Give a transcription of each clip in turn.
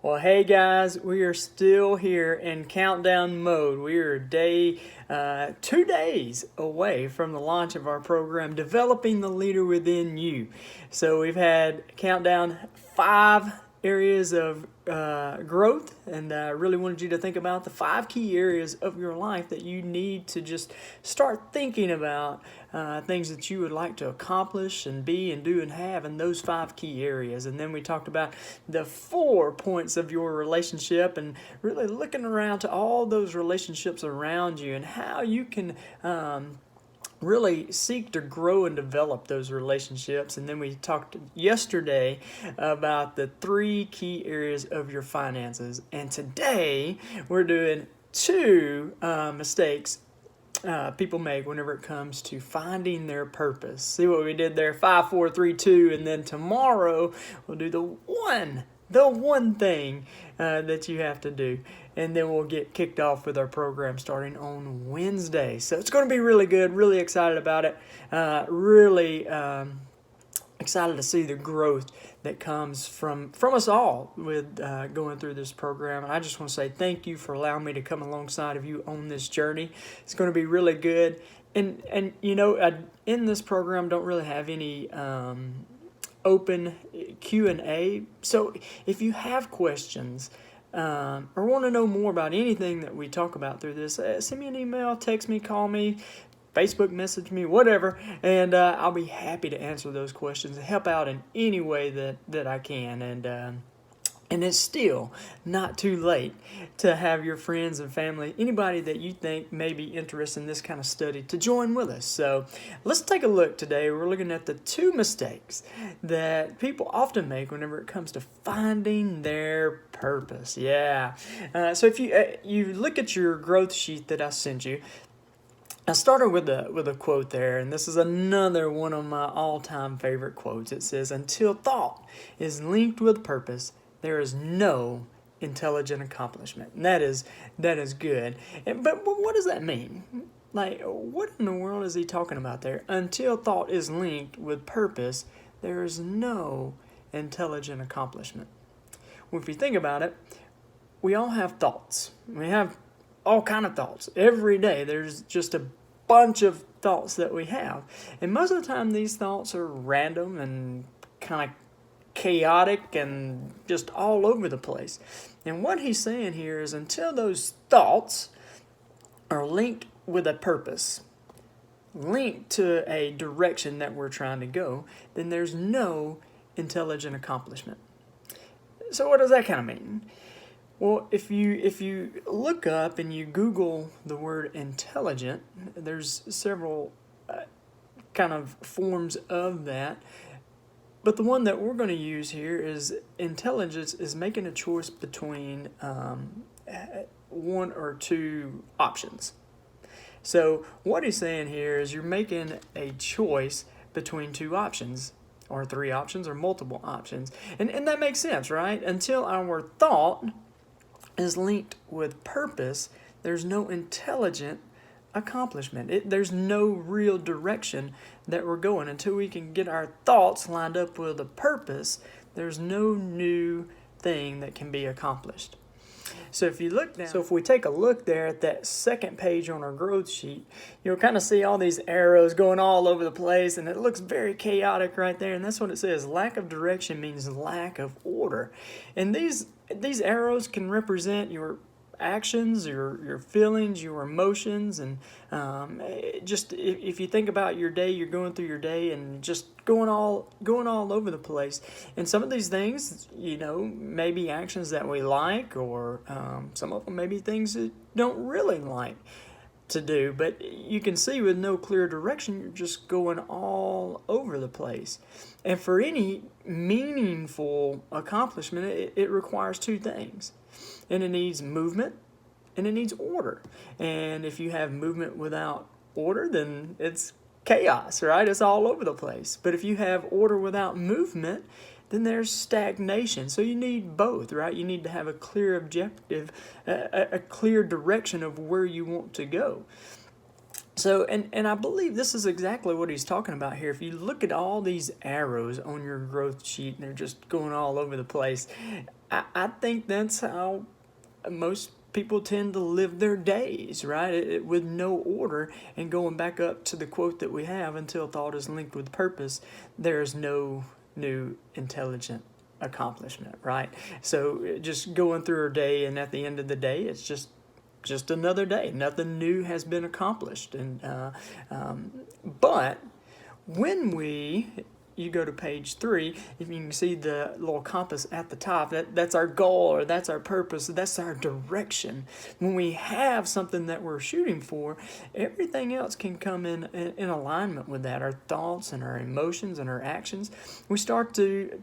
Well, hey guys, we are still here in countdown mode. We are 2 days away from the launch of our program, Developing the Leader Within You. So we've had countdown 5 areas of growth, and I really wanted you to think about the 5 key areas of your life that you need to just start thinking about things that you would like to accomplish and be and do and have in those 5 key areas. And then we talked about the 4 points of your relationship and really looking around to all those relationships around you and how you can really seek to grow and develop those relationships. And then we talked yesterday about the 3 key areas of your finances. And today we're doing 2 mistakes people make whenever it comes to finding their purpose. See what we did there? 5, 4, 3, 2. And then tomorrow we'll do the one thing that you have to do. And then we'll get kicked off with our program starting on Wednesday. So it's going to be really good. Really excited about it. Really excited to see the growth that comes from us all with going through this program. And I just want to say thank you for allowing me to come alongside of you on this journey. It's going to be really good. And you know, in this program, don't really have any open Q&A. So if you have questions or want to know more about anything that we talk about through this, send me an email, text me, call me, Facebook message me, whatever, and I'll be happy to answer those questions and help out in any way that I can. And it's still not too late to have your friends and family, anybody that you think may be interested in this kind of study, to join with us. So let's take a look today. We're looking at the 2 mistakes that people often make whenever it comes to finding their purpose. Yeah. So if you look at your growth sheet that I sent you, I started with a quote there, and this is another one of my all-time favorite quotes. It says, "Until thought is linked with purpose, there is no intelligent accomplishment." And that is good. But what does that mean? Like, what in the world is he talking about there? Until thought is linked with purpose, there is no intelligent accomplishment. Well, if you think about it, we all have thoughts. We have all kind of thoughts. Every day there's just a bunch of thoughts that we have. And most of the time these thoughts are random and kind of chaotic and just all over the place. And what he's saying here is until those thoughts are linked with a purpose, linked to a direction that we're trying to go, then there's no intelligent accomplishment. So what does that kind of mean? Well, if you look up and you Google the word intelligent, there's several kind of forms of that. But the one that we're going to use here is intelligence is making a choice between 1 or 2 options. So what he's saying here is you're making a choice between 2 options, or 3 options, or multiple options. And that makes sense, right? Until our thought is linked with purpose, there's no intelligent accomplishment. There's no real direction that we're going. Until we can get our thoughts lined up with a purpose, there's no new thing that can be accomplished. So if we take a look there at that second page on our growth sheet, you'll kind of see all these arrows going all over the place, and it looks very chaotic right there. And that's what it says. Lack of direction means lack of order. And these arrows can represent your actions, your feelings, your emotions, and just if you think about your day, you're going through your day and just going all over the place. And some of these things, you know, maybe actions that we like, or some of them maybe things that don't really like to do. But you can see with no clear direction, you're just going all over the place. And for any meaningful accomplishment, it requires 2 things. And it needs movement, and it needs order. And if you have movement without order, then it's chaos, right? It's all over the place. But if you have order without movement, then there's stagnation. So you need both, right? You need to have a clear objective, a clear direction of where you want to go. So, and I believe this is exactly what he's talking about here. If you look at all these arrows on your growth sheet and they're just going all over the place, I think that's how most people tend to live their days, right? With no order, and going back up to the quote that we have, until thought is linked with purpose, there is no new intelligent accomplishment, right? So just going through our day, and at the end of the day, it's just another day. Nothing new has been accomplished. But when you go to page 3, if you can see the little compass at the top, that's our goal, or that's our purpose, that's our direction. When we have something that we're shooting for, everything else can come in alignment with that. Our thoughts and our emotions and our actions. We start to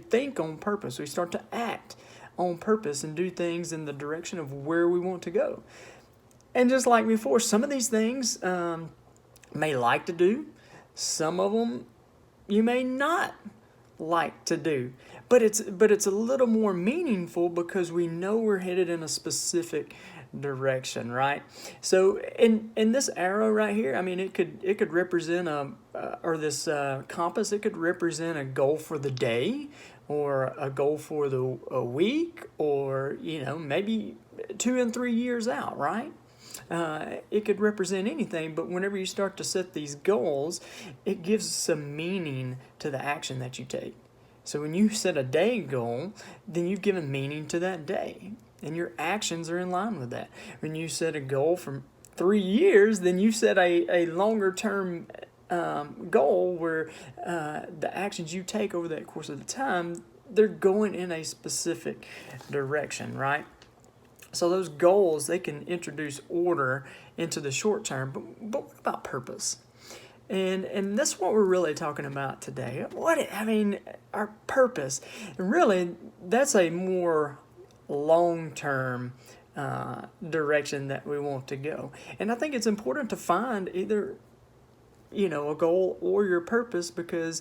think on purpose. We start to act on purpose and do things in the direction of where we want to go. And just like before, some of these things may like to do, some of them you may not like to do, but it's a little more meaningful because we know we're headed in a specific direction, right? So in this arrow right here, I mean, it could represent this compass. It could represent a goal for the day, or a goal for a week, or maybe 2 and 3 years out, right? It could represent anything, but whenever you start to set these goals, it gives some meaning to the action that you take. So when you set a day goal, then you've given meaning to that day, and your actions are in line with that. When you set a goal for 3 years, then you set a longer term goal where the actions you take over that course of the time, they're going in a specific direction, right? So those goals, they can introduce order into the short term, but what about purpose? And that's what we're really talking about today. Our purpose, really, that's a more long-term direction that we want to go. And I think it's important to find either, a goal or your purpose, because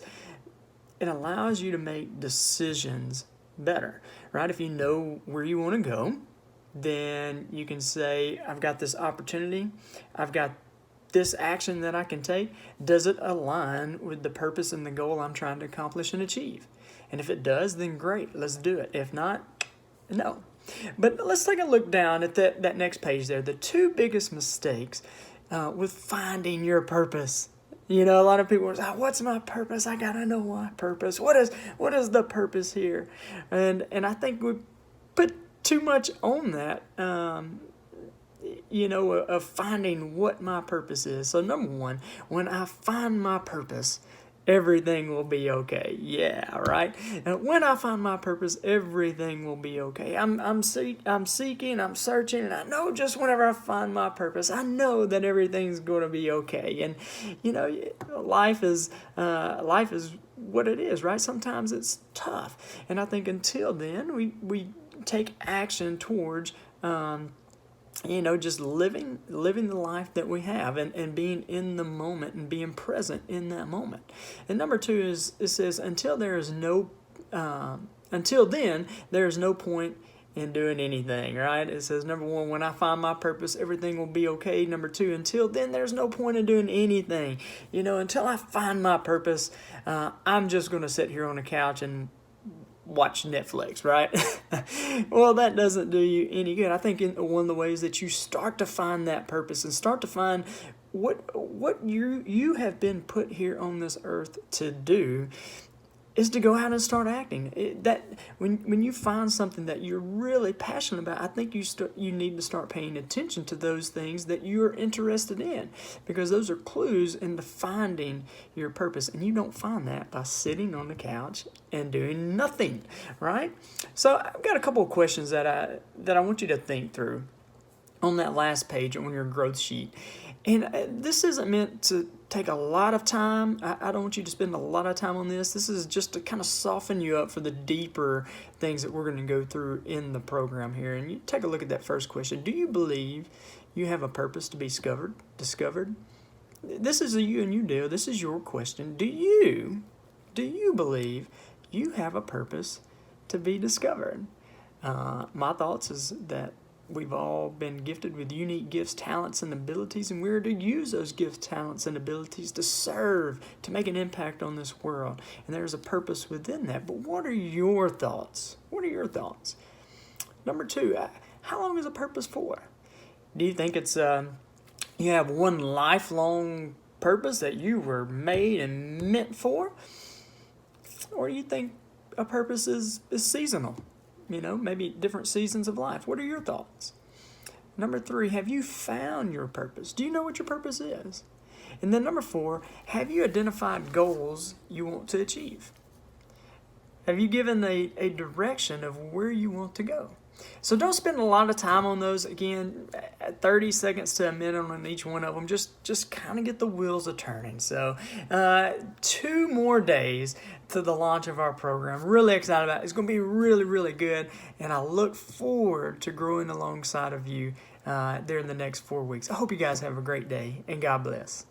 it allows you to make decisions better, right? If you know where you want to go, then you can say, I've got this opportunity, I've got this action that I can take. Does it align with the purpose and the goal I'm trying to accomplish and achieve? And if it does, then great, let's do it. If not, no. But let's take a look down at that next page there. The 2 biggest mistakes with finding your purpose. A lot of people say, what's my purpose? I gotta know my purpose. What is the purpose here? And I think we put too much on that, of finding what my purpose is. So number 1, when I find my purpose, everything will be okay. Yeah, right? And when I find my purpose, everything will be okay. I'm seeking, I'm searching, and I know just whenever I find my purpose, I know that everything's going to be okay. And life is what it is, right? Sometimes it's tough, and I think until then, we take action towards just living the life that we have, and being in the moment and being present in that moment. And number 2 is, it says, until then there is no point in doing anything, right? It says, number 1, when I find my purpose, everything will be okay. Number 2, until then, there's no point in doing anything. Until I find my purpose, I'm just going to sit here on the couch and watch Netflix, right? Well, that doesn't do you any good. I think one of the ways that you start to find that purpose and start to find what you have been put here on this earth to do is to go out and start acting. When you find something that you're really passionate about, I think you need to start paying attention to those things that you're interested in, because those are clues into finding your purpose. And you don't find that by sitting on the couch and doing nothing, right? So I've got a couple of questions that I want you to think through on that last page on your growth sheet. And this isn't meant to take a lot of time. I don't want you to spend a lot of time on this. This is just to kind of soften you up for the deeper things that we're going to go through in the program here. And you take a look at that first question. Do you believe you have a purpose to be discovered? This is a you and you deal. This is your question. Do you believe you have a purpose to be discovered? My thoughts is that We've all been gifted with unique gifts, talents, and abilities, and we're to use those gifts, talents, and abilities to serve, to make an impact on this world. And there's a purpose within that. But what are your thoughts? What are your thoughts? Number two, how long is a purpose for? Do you think it's you have one lifelong purpose that you were made and meant for? Or do you think a purpose is seasonal? Maybe different seasons of life. What are your thoughts? Number three, have you found your purpose? Do you know what your purpose is? And then number four, have you identified goals you want to achieve? Have you given a direction of where you want to go? So don't spend a lot of time on those. Again, 30 seconds to a minute on each one of them. Just kind of get the wheels a turning. So 2 more days to the launch of our program. Really excited about it. It's going to be really, really good. And I look forward to growing alongside of you during the next 4 weeks. I hope you guys have a great day, and God bless.